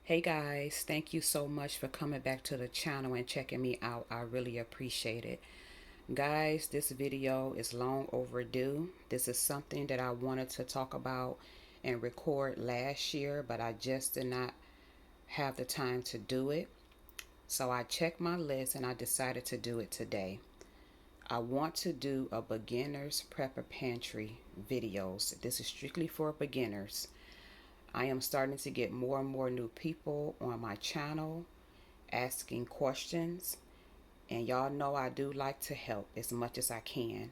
Hey guys, thank you so much for coming back to the channel and checking me out. I really appreciate it. Guys, this video is long overdue. This is something that I wanted to talk about and record last year, but I just did not have the time to do it. So I checked my list and I decided to do it today. I want to do a beginner's prepper pantry videos. This is strictly for beginners. I am starting to get more and more new people on my channel asking questions, and y'all know I do like to help as much as I can.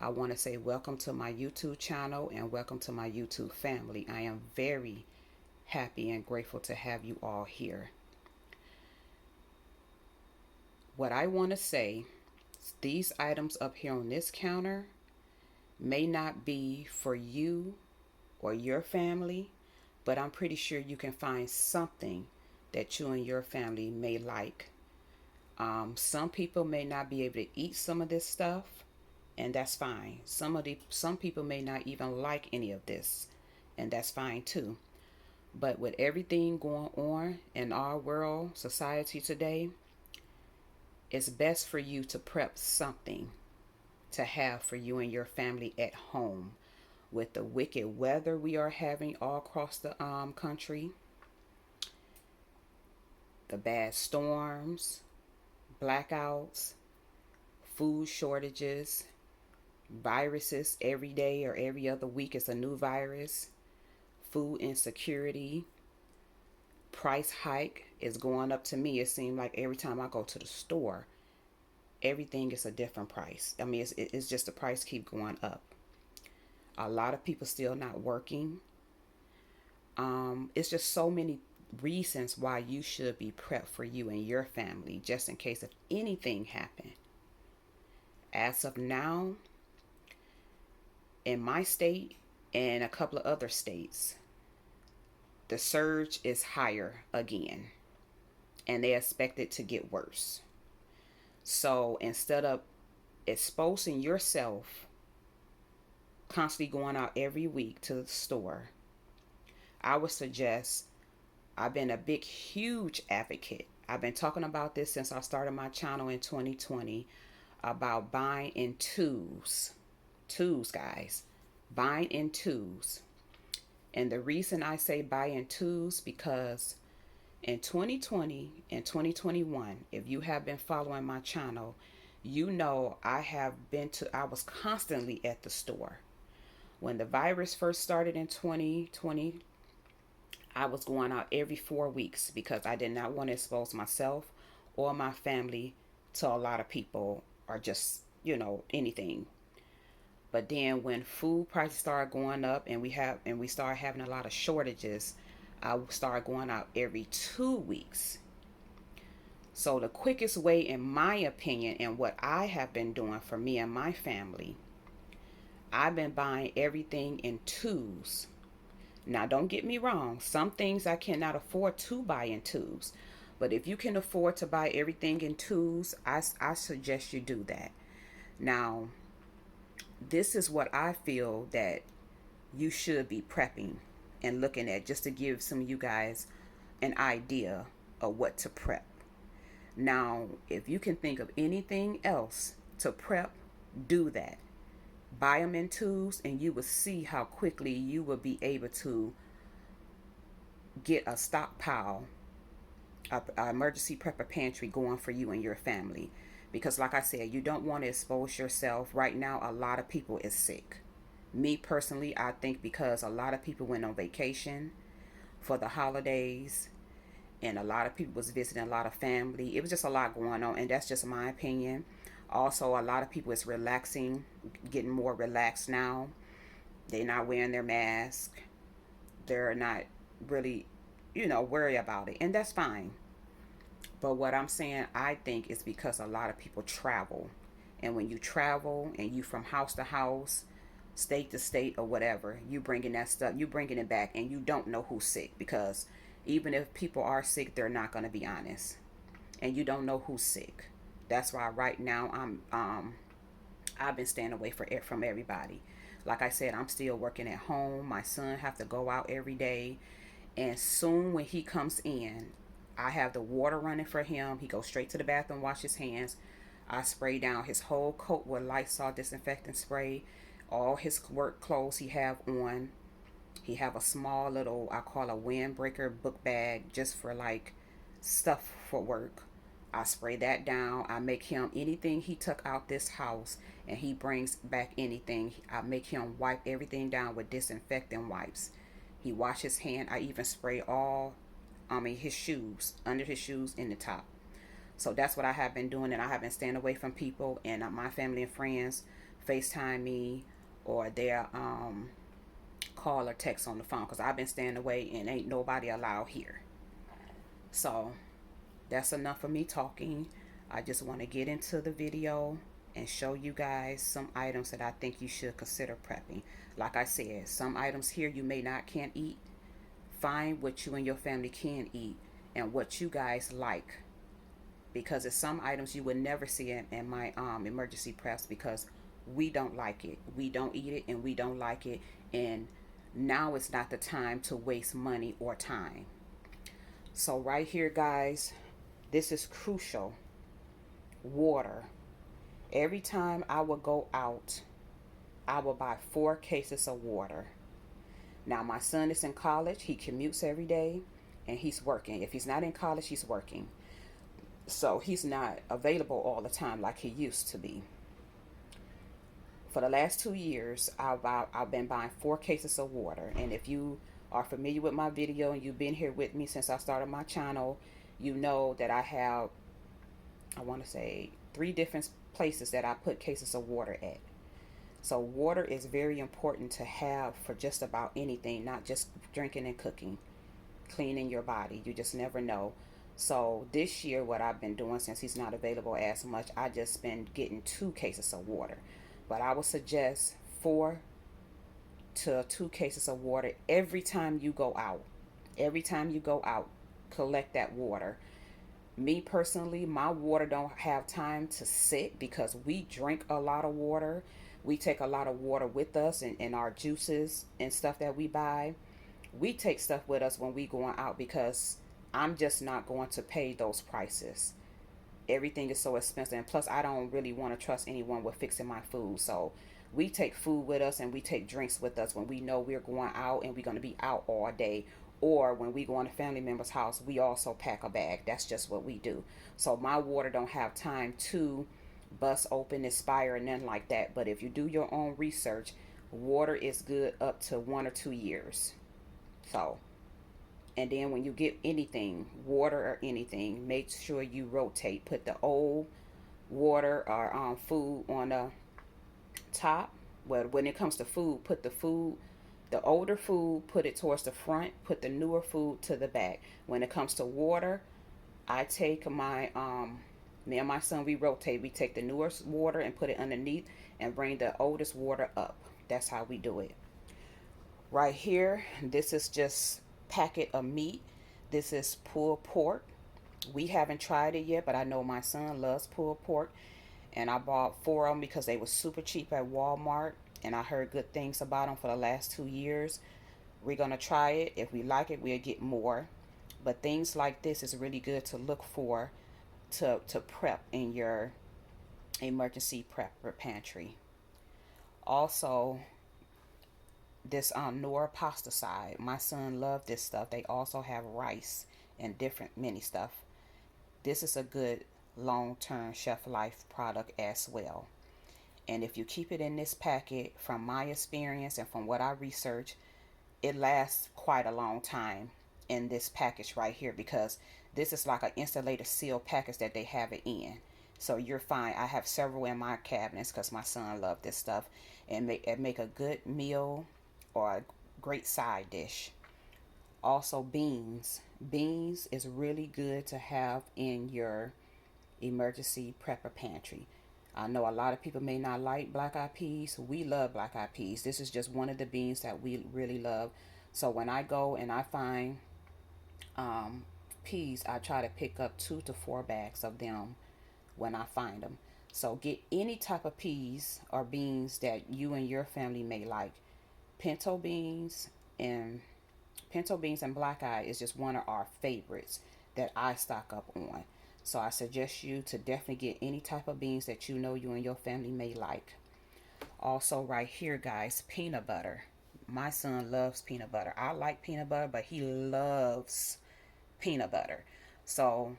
I want to say welcome to my YouTube channel and welcome to my YouTube family. I am very happy and grateful to have you all here. What I want to say, these items up here on this counter may not be for you or your family, but I'm pretty sure you can find something that you and your family may like. Some people may not be able to eat some of this stuff, and that's fine. Some people may not even like any of this, and that's fine too. But with everything going on in our world, society today, it's best for you to prep something to have for you and your family at home. With the wicked weather we are having all across the country, the bad storms, blackouts, food shortages, viruses every day or every other week is a new virus, food insecurity, price hike is going up. To me, it seems like every time I go to the store, everything is a different price. I mean, it's just the price keep going up. A lot of people still not working. It's just so many reasons why you should be prepped for you and your family, just in case if anything happened. As of now, in my state and a couple of other states, the surge is higher again, and they expect it to get worse. So instead of exposing yourself constantly going out every week to the store, I would suggest, I've been a big, huge advocate. I've been talking about this since I started my channel in 2020 about buying in twos. Twos, guys. Buying in twos. And the reason I say buy in twos, because in 2020 and 2021, if you have been following my channel, you know I was constantly at the store. When the virus first started in 2020, I was going out every 4 weeks because I did not want to expose myself or my family to a lot of people or just, anything. But then when food prices started going up and we started having a lot of shortages, I started going out every 2 weeks. So the quickest way, in my opinion, and what I have been doing for me and my family, I've been buying everything in twos. Now, don't get me wrong. Some things I cannot afford to buy in twos. But if you can afford to buy everything in twos, I suggest you do that. Now, this is what I feel that you should be prepping and looking at, just to give some of you guys an idea of what to prep. Now, if you can think of anything else to prep, do that. Buy them in twos, and you will see how quickly you will be able to get a stockpile, a emergency prepper pantry going for you and your family. Because like I said, you don't want to expose yourself. Right now, a lot of people is sick. Me personally, I think because a lot of people went on vacation for the holidays, and a lot of people was visiting a lot of family. It was just a lot going on, and that's just my opinion. Also, a lot of people is relaxing, getting more relaxed now. They're not wearing their mask. They're not really, worry about it, and that's fine. But what I'm saying, I think, is because a lot of people travel, and when you travel and you from house to house, state to state, or whatever, you bringing that stuff, you bringing it back, and you don't know who's sick, because even if people are sick, they're not going to be honest, and you don't know who's sick. That's why right now I've been staying away from everybody. Like I said, I'm still working at home. My son have to go out every day, And soon when he comes in, I have the water running for him. He goes straight to the bathroom, wash his hands. I spray down his whole coat with Lysol disinfectant spray. All his work clothes he have on. He have a small little, I call a windbreaker book bag, just for like stuff for work. I spray that down. I make him anything he took out this house and he brings back anything, I make him wipe everything down with disinfectant wipes. He wash his hand. I even spray his shoes, under his shoes, in the top. So that's what I have been doing, and I have been staying away from people. And my family and friends FaceTime me, or they'll call or text on the phone, because I've been staying away and ain't nobody allowed here. So that's enough of me talking. I just want to get into the video and show you guys some items that I think you should consider prepping. Like I said, some items here you may not can't eat. Find what you and your family can eat and what you guys like, because it's some items you would never see in my emergency preps, because we don't like it, we don't eat it, and we don't like it. And now it's not the time to waste money or time. So right here, guys, this is crucial. Water. Every time I would go out, I will buy 4 cases of water. Now my son is in college. He commutes every day and he's working. If he's not in college, he's working. So he's not available all the time like he used to be. For the last 2 years, I've been buying 4 cases of water. And if you are familiar with my video and you've been here with me since I started my channel, you know that I have, I want to say, 3 different places that I put cases of water at. So water is very important to have for just about anything, not just drinking and cooking, cleaning your body. You just never know. So this year, what I've been doing, since he's not available as much, I just been getting 2 cases of water. But I would suggest 4 to 2 cases of water every time you go out. Every time you go out, collect that water. Me personally, my water don't have time to sit, because we drink a lot of water. We take a lot of water with us in our juices and stuff that we buy. We take stuff with us when we going out, because I'm just not going to pay those prices. Everything is so expensive, and plus I don't really want to trust anyone with fixing my food. So we take food with us and we take drinks with us when we know we're going out and we're going to be out all day. Or when we go on a family member's house, we also pack a bag. That's just what we do. So my water don't have time to bust open, expire, and nothing like that. But if you do your own research, water is good up to 1 or 2 years. So, and then when you get anything, water or anything, make sure you rotate. Put the old water or food on the top. Well, when it comes to food, put the older food, put it towards the front. Put the newer food to the back. When it comes to water, I take me and my son, we rotate. We take the newer water and put it underneath and bring the oldest water up. That's how we do it. Right here, this is just packet of meat. This is pulled pork. We haven't tried it yet, but I know my son loves pulled pork. And I bought 4 of them because they were super cheap at Walmart. And I heard good things about them for the last 2 years. We're going to try it. If we like it, we'll get more. But things like this is really good to look for to prep in your emergency prep or pantry. Also, this Nora pasta side. My son loved this stuff. They also have rice and different mini stuff. This is a good long-term shelf life product as well. And if you keep it in this packet, from my experience and from what I researched, it lasts quite a long time in this package right here, because this is like an insulated seal package that they have it in. So you're fine. I have several in my cabinets because my son loved this stuff, and make a good meal or a great side dish. Also, beans. Beans is really good to have in your emergency prepper pantry. I know a lot of people may not like black eyed peas. We love black eyed peas. This is just one of the beans that we really love. So when I go and I find peas, I try to pick up 2 to 4 bags of them when I find them. So get any type of peas or beans that you and your family may like. Pinto beans and Pinto beans and black eye is just one of our favorites that I stock up on. So I suggest you to definitely get any type of beans that you know you and your family may like. Also, right here, guys, peanut butter. My son loves peanut butter. I like peanut butter, but he loves peanut butter. So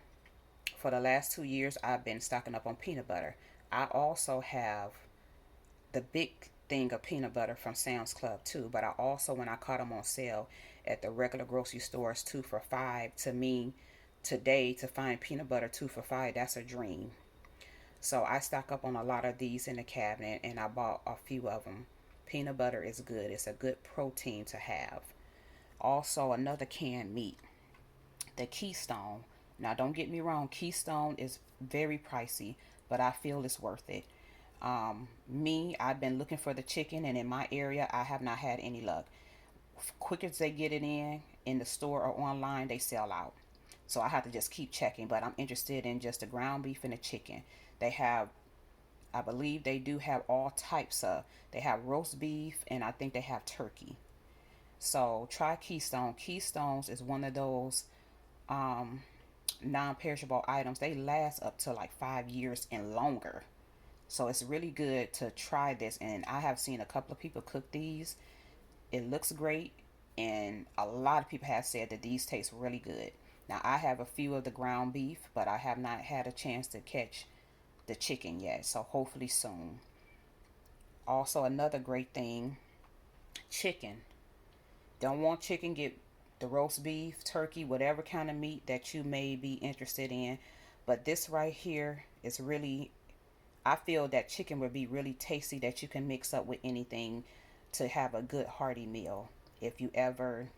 for the last 2 years, I've been stocking up on peanut butter. I also have the big thing of peanut butter from Sam's Club too, but I also, when I caught them on sale at the regular grocery stores, 2 for $5. To me, today, to find peanut butter 2 for $5, that's a dream. So I stock up on a lot of these in the cabinet, and I bought a few of them. Peanut butter is good. It's a good protein to have. Also, another canned meat, the Keystone. Now, don't get me wrong, Keystone is very pricey, but I feel it's worth it. I've been looking for the chicken, and in my area, I have not had any luck. Quick as they get it in the store or online, they sell out. So I have to just keep checking, but I'm interested in just the ground beef and the chicken. They have, I believe they do have all types of, they have roast beef, and I think they have turkey. So try Keystone. Keystones is one of those um, non-perishable items. They last up to like 5 years and longer. So it's really good to try this. And I have seen a couple of people cook these. It looks great. And a lot of people have said that these taste really good. Now, I have a few of the ground beef, but I have not had a chance to catch the chicken yet. So hopefully soon. Also, another great thing, chicken. Don't want chicken, get the roast beef, turkey, whatever kind of meat that you may be interested in. But this right here is really, I feel that chicken would be really tasty, that you can mix up with anything to have a good hearty meal. If you ever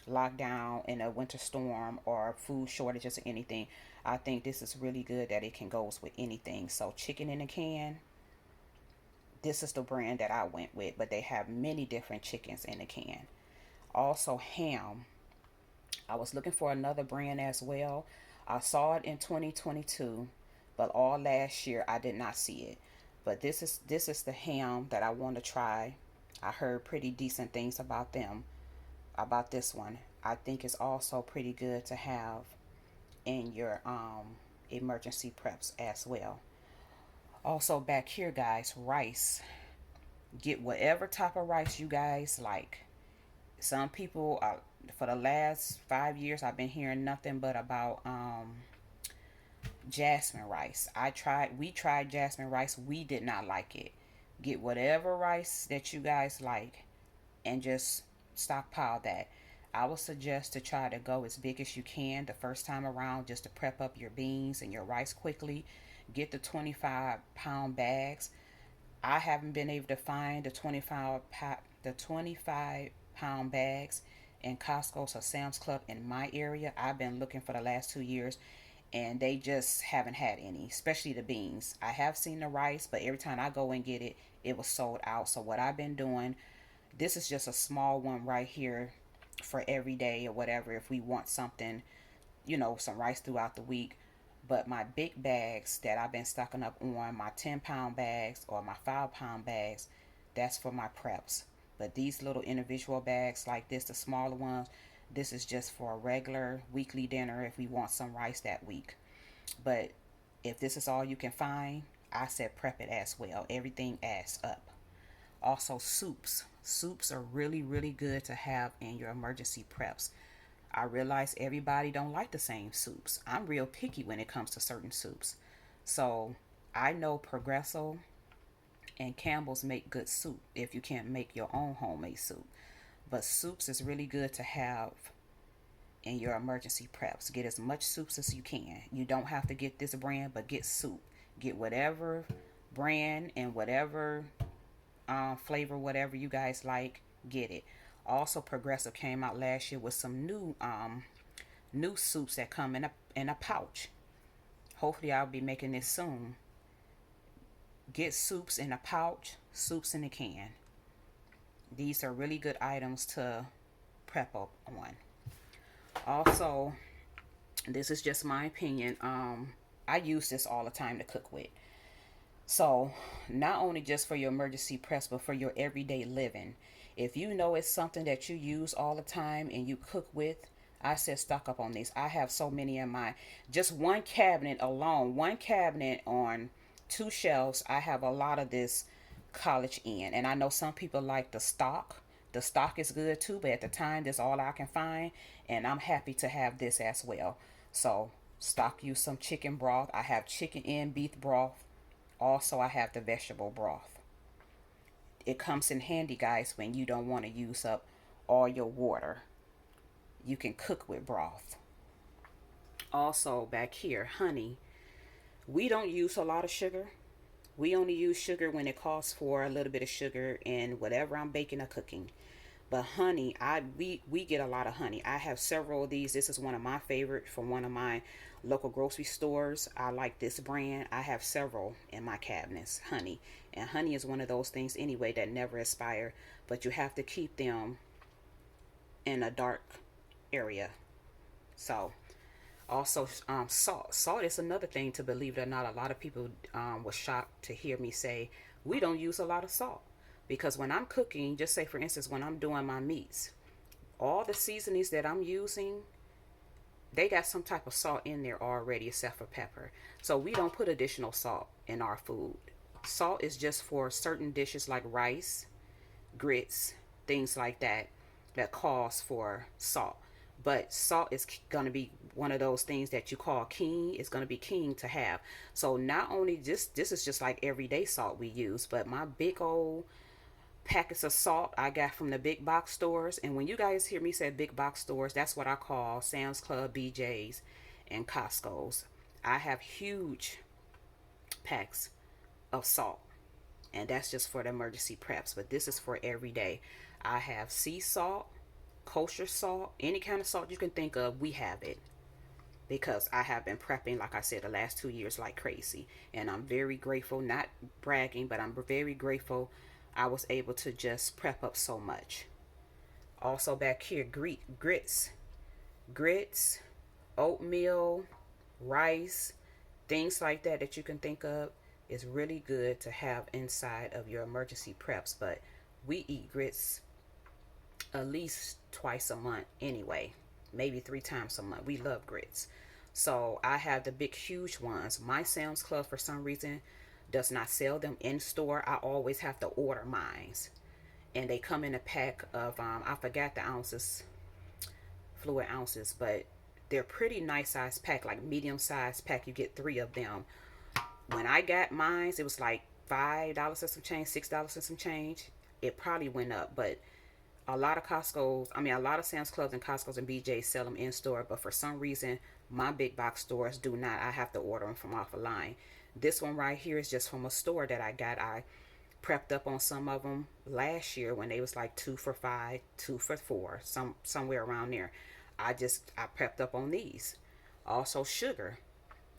lock down in a winter storm or food shortages or anything, I think this is really good that it can go with anything. So chicken in a can, this is the brand that I went with, but they have many different chickens in a can. Also ham. I was looking for another brand as well. I saw it in 2022, but all last year I did not see it. But this is the ham that I want to try. I heard pretty decent things about them, about this one. I think it's also pretty good to have in your emergency preps as well. Also back here, guys, rice. Get whatever type of rice you guys like. Some people, for the last 5 years, I've been hearing nothing but about jasmine rice. We tried jasmine rice. We did not like it. Get whatever rice that you guys like and just stockpile that. I would suggest to try to go as big as you can the first time around, just to prep up your beans and your rice quickly. Get the 25-pound bags. I haven't been able to find the 25-pound bags in Costco's or Sam's Club in my area. I've been looking for the last 2 years, and they just haven't had any, especially the beans. I have seen the rice, but every time I go and get it, it was sold out. So what I've been doing, this is just a small one right here for every day or whatever, if we want something, some rice throughout the week. But my big bags that I've been stocking up on, my 10-pound bags or my 5-pound bags, that's for my preps. But these little individual bags like this, the smaller ones, this is just for a regular weekly dinner if we want some rice that week. But if this is all you can find, I said prep it as well. Everything adds up. Also, soups. Soups are really, really good to have in your emergency preps. I realize everybody don't like the same soups. I'm real picky when it comes to certain soups. So I know Progresso and Campbell's make good soup if you can't make your own homemade soup. But soups is really good to have in your emergency preps. Get as much soups as you can. You don't have to get this brand, but get soup. Get whatever brand and whatever flavor, whatever you guys like, get it. Also, Progressive came out last year with some new soups that come in a pouch. Hopefully, I'll be making this soon. Get soups in a pouch, soups in a can. These are really good items to prep up on. Also, this is just my opinion. I use this all the time to cook with. So, not only just for your emergency preps, but for your everyday living. If you know it's something that you use all the time and you cook with, I said stock up on these. I have so many in my just one cabinet alone, one cabinet on two shelves. I have a lot of this college in, and I know some people like the stock. The stock is good too, but at the time, this is all I can find, and I'm happy to have this as well. So stock you some chicken broth. I have chicken and beef broth. Also, I have the vegetable broth. It comes in handy, guys, when you don't want to use up all your water. You can cook with broth. Also, back here, honey. We don't use a lot of sugar. We only use sugar when it calls for a little bit of sugar in whatever I'm baking or cooking. But honey, we get a lot of honey. I have several of these. This is one of my favorite from one of my local grocery stores. I like this brand. I have several in my cabinets, honey. And honey is one of those things anyway that never expire, but you have to keep them in a dark area. So also, salt is another thing, to believe it or not. A lot of people were shocked to hear me say we don't use a lot of salt, because when I'm cooking, just say for instance, when I'm doing my meats, all the seasonings that I'm using, they got some type of salt in there already except for pepper. So we don't put additional salt in our food. Salt is just for certain dishes like rice, grits, things like that, that calls for salt. But salt is going to be one of those things that you call king. It's going to be king to have. So not only this is just like everyday salt we use, but my big old packets of salt I got from the big box stores. And when you guys hear me say big box stores, that's what I call Sam's Club, BJ's, and Costco's. I have huge packs of salt, and that's just for the emergency preps, but this is for every day. I have sea salt, kosher salt, any kind of salt you can think of, we have it, because I have been prepping, like I said, the last 2 years like crazy, and I'm very grateful, not bragging, but I'm very grateful I was able to just prep up so much. Also back here, grits, oatmeal, rice, things like that that you can think of, is really good to have inside of your emergency preps. But we eat grits at least twice a month anyway, maybe 3 times a month. We love grits. So I have the big huge ones. My Sam's Club for some reason does not sell them in store. I always have to order mines, and they come in a pack of I forgot the ounces, fluid ounces, but they're pretty nice size pack, like medium size pack. You get 3 of them. When I got mine, it was like $5 and some change, $6 and some change. It probably went up, but a lot of Costco's, I mean, a lot of Sam's Clubs and Costco's and BJ's sell them in store, but for some reason, my big box stores do not. I have to order them from off a line. This one right here is just from a store that I got. I prepped up on some of them last year when they was like 2 for $5, 2 for $4, somewhere around there. I prepped up on these. Also sugar.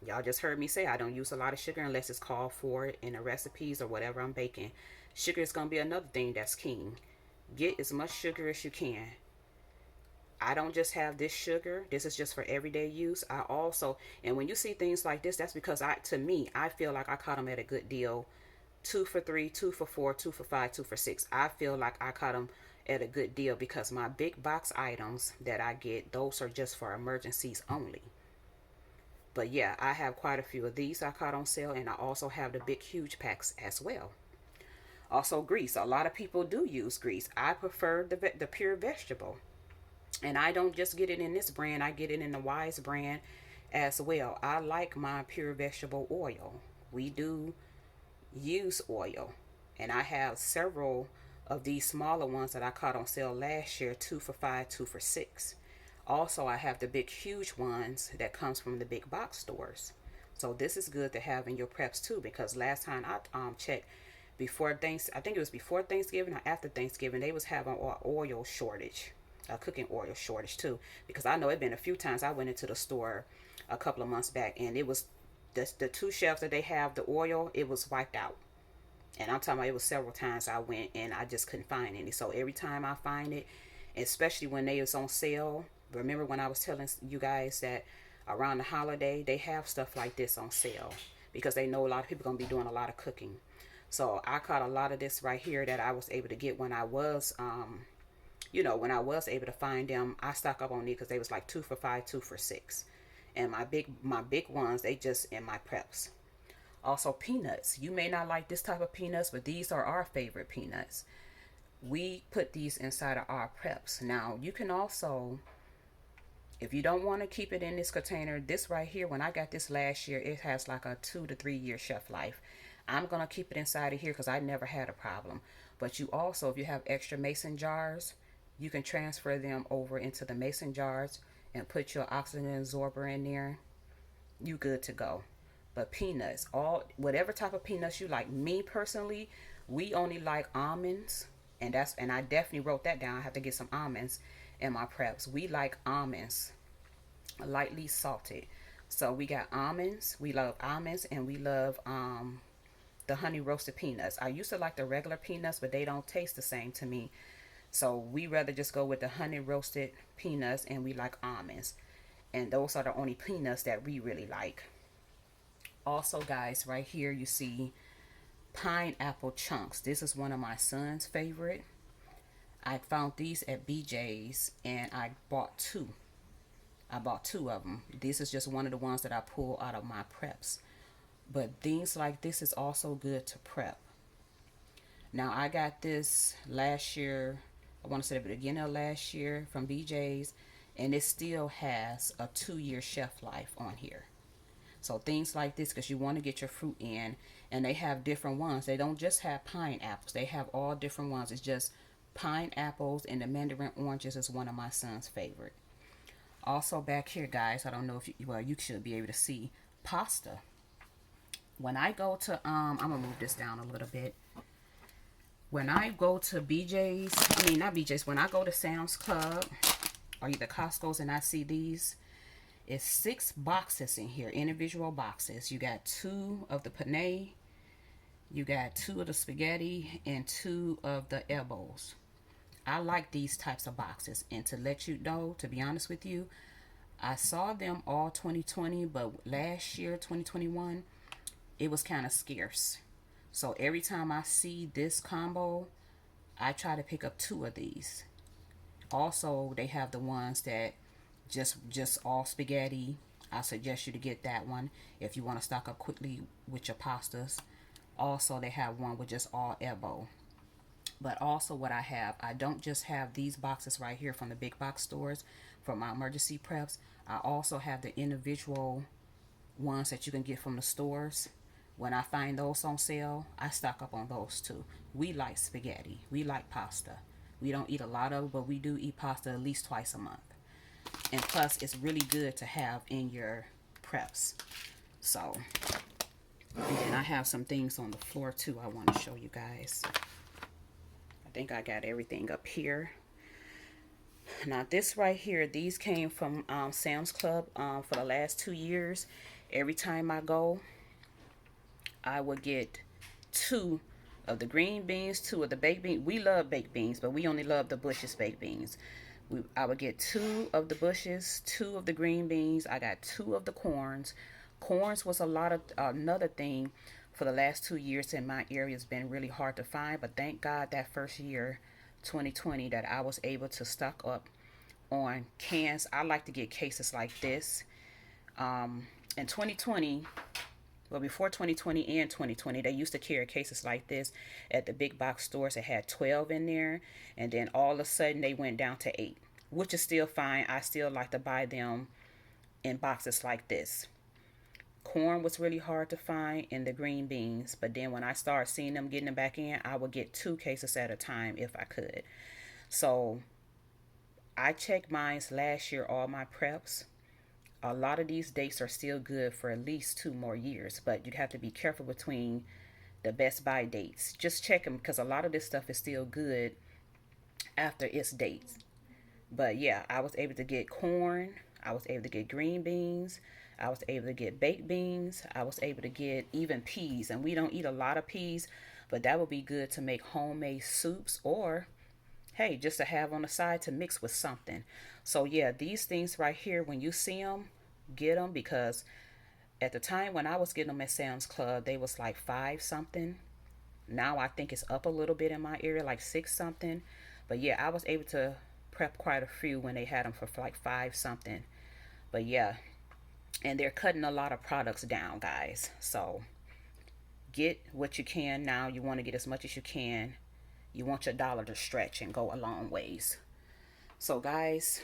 Y'all just heard me say I don't use a lot of sugar unless it's called for it in the recipes or whatever I'm baking. Sugar is going to be another thing that's king. Get as much sugar as you can. I don't just have this sugar. This is just for everyday use. I also, and when you see things like this, that's because to me, I feel like I caught them at a good deal. 2 for $3, 2 for $4, 2 for $5, 2 for $6. I feel like I caught them at a good deal, because my big box items that I get, those are just for emergencies only. But yeah, I have quite a few of these I caught on sale, and I also have the big huge packs as well. Also grease. A lot of people do use grease. I prefer the pure vegetable. And I don't just get it in this brand, I get it in the Wise brand as well. I like my pure vegetable oil. We do use oil. And I have several of these smaller ones that I caught on sale last year, 2 for $5, 2 for $6. Also, I have the big huge ones that comes from the big box stores. So this is good to have in your preps too, because last time I checked, I think it was before Thanksgiving or after Thanksgiving, they was having an oil shortage, a cooking oil shortage too. Because I know it been a few times I went into the store a couple of months back, and it was the 2 shelves that they have the oil, it was wiped out. And I'm talking about, it was several times I went and I just couldn't find any. So every time I find it, especially when they was on sale, remember when I was telling you guys that around the holiday they have stuff like this on sale, because they know a lot of people gonna be doing a lot of cooking. So I caught a lot of this right here that I was able to get when I was when I was able to find them. I stock up on these because they was like 2 for $5, 2 for $6. And my big ones, they just in my preps. Also peanuts. You may not like this type of peanuts, but these are our favorite peanuts. We put these inside of our preps. Now you can also, if you don't want to keep it in this container, this right here, when I got this last year, it has like a 2 to 3 year shelf life. I'm going to keep it inside of here because I never had a problem. But you also, if you have extra mason jars, you can transfer them over into the mason jars and put your oxygen absorber in there. You good to go. But peanuts, all whatever type of peanuts you like. Me personally, we only like almonds, and I definitely wrote that down. I have to get some almonds in my preps. We like almonds, lightly salted. So we got almonds. We love almonds, and we love the honey roasted peanuts. I used to like the regular peanuts, but they don't taste the same to me. So we rather just go with the honey roasted peanuts, and we like almonds. And those are the only peanuts that we really like. Also, guys, right here you see pineapple chunks. This is one of my son's favorite. I found these at BJ's and I bought two. I bought two of them. This is just one of the ones that I pull out of my preps. But things like this is also good to prep. Now I got this last year. I want to say at the beginning of last year from BJ's, and it still has a 2 year shelf life on here. So things like this, because you want to get your fruit in, and they have different ones. They don't just have pineapples. They have all different ones. It's just pineapples, and the mandarin oranges is one of my son's favorite. Also back here, guys, I don't know if you should be able to see pasta. When I go to, I'm going to move this down a little bit. When I go to BJ's, I mean, not BJ's, when I go to Sam's Club or either Costco's and I see these, it's 6 boxes in here, individual boxes. You got 2 of the penne, you got 2 of the spaghetti, and 2 of the elbows. I like these types of boxes. And to let you know, to be honest with you, I saw them all 2020, but last year, 2021, it was kind of scarce. So every time I see this combo, I try to pick up 2 of these. Also, they have the ones that just all spaghetti. I suggest you to get that one if you want to stock up quickly with your pastas. Also, they have one with just all elbow. But also what I don't just have these boxes right here from the big box stores for my emergency preps. I also have the individual ones that you can get from the stores. When I find those on sale, I stock up on those too. We like spaghetti. We like pasta. We don't eat a lot of it, but we do eat pasta at least twice a month. And plus, it's really good to have in your preps. So, and then I have some things on the floor too I want to show you guys. I think I got everything up here. Now this right here, these came from Sam's Club for the last 2 years. Every time I go, I would get 2 of the green beans, 2 of the baked beans. We love baked beans, but we only love the Bush's baked beans. I would get 2 of the Bush's, 2 of the green beans. I got 2 of the corns. Corns was another thing for the last 2 years in my area. It's been really hard to find, but thank God that first year, 2020, that I was able to stock up on cans. I like to get cases like this. In 2020, well, before 2020 and 2020, they used to carry cases like this at the big box stores. It had 12 in there, and then all of a sudden they went down to 8, which is still fine. I still like to buy them in boxes like this. Corn was really hard to find, and the green beans, but then when I started seeing them getting them back in, I would get 2 cases at a time if I could. So I checked mine last year, all my preps. A lot of these dates are still good for at least 2 more years, but you'd have to be careful between the best buy dates. Just check them, because a lot of this stuff is still good after its dates. But yeah, I was able to get corn, I was able to get green beans, I was able to get baked beans, I was able to get even peas. And we don't eat a lot of peas, but that would be good to make homemade soups, or hey, just to have on the side to mix with something. So yeah, these things right here, when you see them, get them, because at the time when I was getting them at Sam's Club, they was like 5 something. Now I think it's up a little bit in my area, like 6 something. But yeah, I was able to prep quite a few when they had them for like 5 something. But yeah, and they're cutting a lot of products down, guys. So get what you can now. You want to get as much as you can. You want your dollar to stretch and go a long ways. So guys,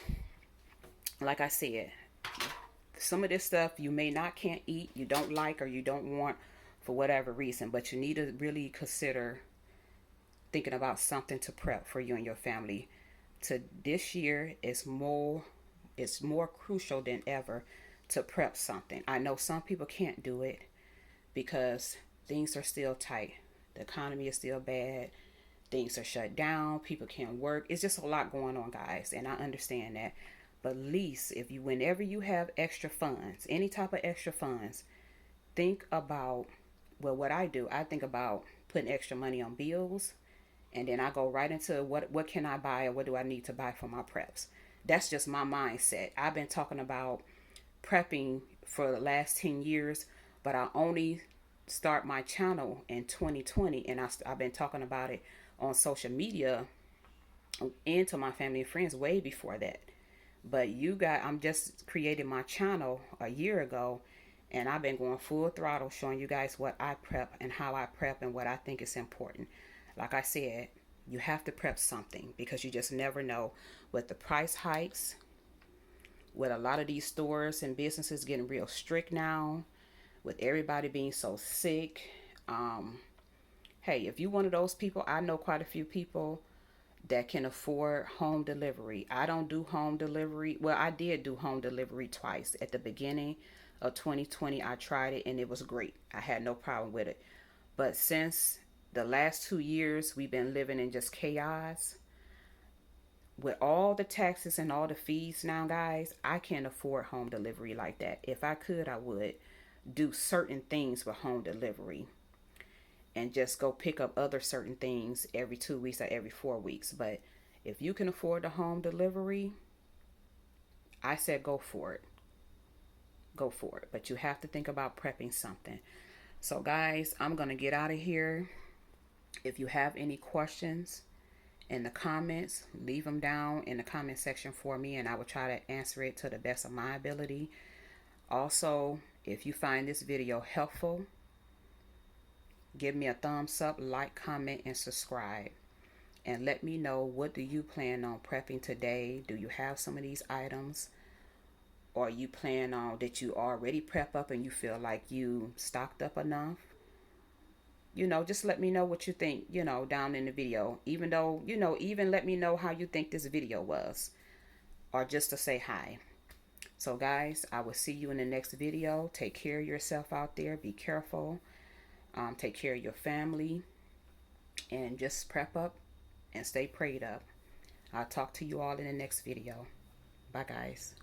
like I said, some of this stuff you may not can't eat, you don't like, or you don't want for whatever reason, but you need to really consider thinking about something to prep for you and your family. To this year is more, it's more crucial than ever to prep something. I know some people can't do it because things are still tight. The economy is still bad. Things are shut down. People can't work. It's just a lot going on, guys, and I understand that. But at least if you, whenever you have extra funds, any type of extra funds, think about, well, what I do, I think about putting extra money on bills, and then I go right into what can I buy or what do I need to buy for my preps. That's just my mindset. I've been talking about prepping for the last 10 years, but I only start my channel in 2020, and I've been talking about it on social media and to my family and friends way before that. But I'm just created my channel a year ago, and I've been going full throttle showing you guys what I prep and how I prep and what I think is important. Like I said, you have to prep something because you just never know. With the price hikes, with a lot of these stores and businesses getting real strict now, with everybody being so sick, hey, if you one of those people, I know quite a few people that can afford home delivery. I don't do home delivery. Well, I did do home delivery twice. At the beginning of 2020, I tried it and it was great. I had no problem with it. But since the last 2 years, we've been living in just chaos. With all the taxes and all the fees now, guys, I can't afford home delivery like that. If I could, I would do certain things with home delivery and just go pick up other certain things every 2 weeks or every 4 weeks. But if you can afford the home delivery, I said go for it. Go for it. But you have to think about prepping something. So guys, I'm going to get out of here. If you have any questions in the comments, leave them down in the comment section for me, and I will try to answer it to the best of my ability. Also, if you find this video helpful, give me a thumbs up, like, comment, and subscribe. And let me know, what do you plan on prepping today? Do you have some of these items? Or you plan on, that you already prep up and you feel like you stocked up enough? Just let me know what you think, down in the video. Even though, even let me know how you think this video was. Or just to say hi. So guys, I will see you in the next video. Take care of yourself out there. Be careful. Take care of your family. And just prep up and stay prayed up. I'll talk to you all in the next video. Bye guys.